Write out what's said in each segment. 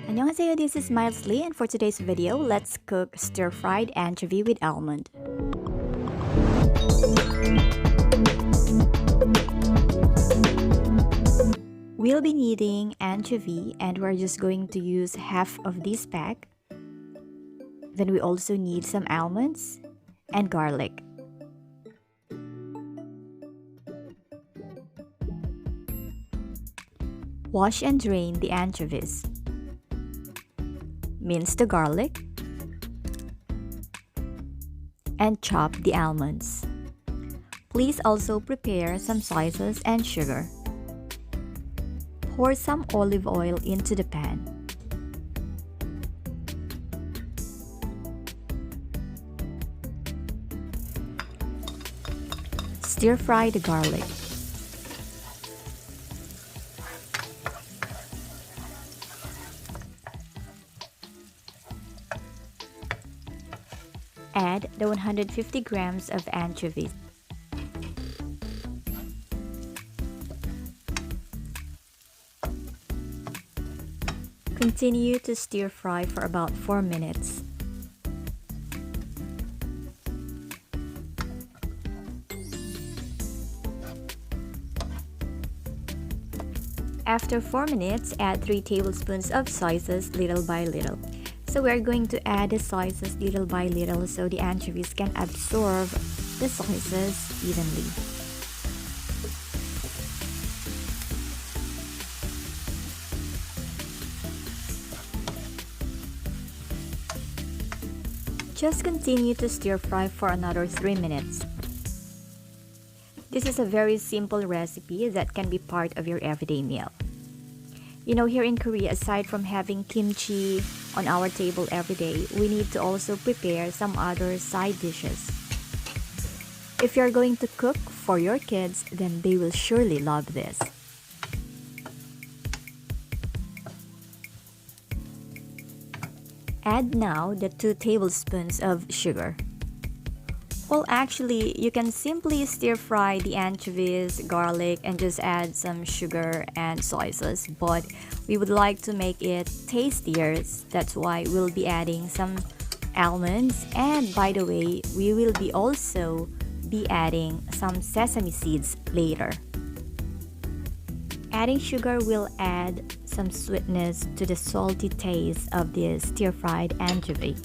Annyeonghaseyo, this is Lee, and for today's video, let's cook stir-fried anchovy with almond. We'll be needing anchovy and we're just going to use half of this pack. Then we also need some almonds and garlic. Wash and drain the anchovies. Mince the garlic and chop the almonds. Please also prepare some slices and sugar. Pour some olive oil into the pan. Stir-fry the garlic. Add the 150 grams of anchovies. Continue to stir fry for about 4 minutes. After 4 minutes, add 3 tablespoons of soy sauce little by little. So we're going to add the soy sauce little by little so the anchovies can absorb the soy sauce evenly. Just continue to stir fry for another 3 minutes. This is a very simple recipe that can be part of your everyday meal. You know, here in Korea, aside from having kimchi on our table every day, we need to also prepare some other side dishes. If you're going to cook for your kids, then they will surely love this. Add now the 2 tablespoons of sugar. Well, actually, you can simply stir-fry the anchovies, garlic, and just add some sugar and soy sauce. But we would like to make it tastier. That's why we'll be adding some almonds. And by the way, we will be also be adding some sesame seeds later. Adding sugar will add some sweetness to the salty taste of the stir-fried anchovy.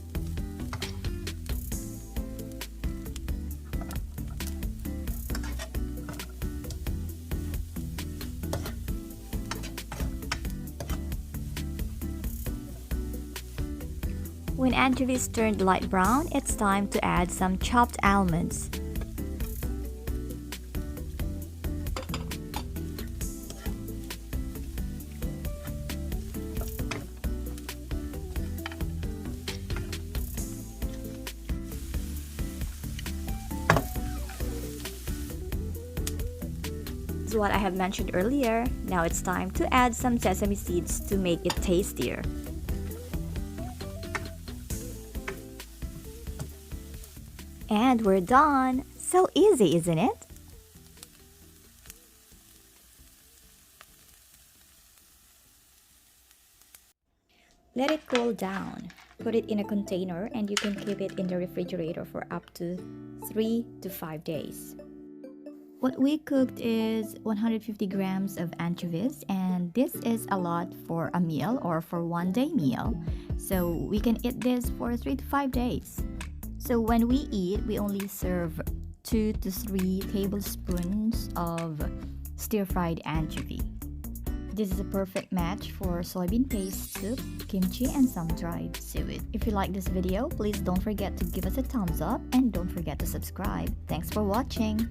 When anchovies turned light brown, it's time to add some chopped almonds. This is what I have mentioned earlier. Now it's time to add some sesame seeds to make it tastier. And we're done! So easy, isn't it? Let it cool down. Put it in a container and you can keep it in the refrigerator for up to 3 to 5 days. What we cooked is 150 grams of anchovies, and this is a lot for a meal or for one-day meal. So we can eat this for 3 to 5 days. So when we eat, we only serve 2 to 3 tablespoons of stir-fried anchovy. This is a perfect match for soybean paste soup, kimchi, and some dried seaweed. If you like this video, please don't forget to give us a thumbs up and don't forget to subscribe. Thanks for watching!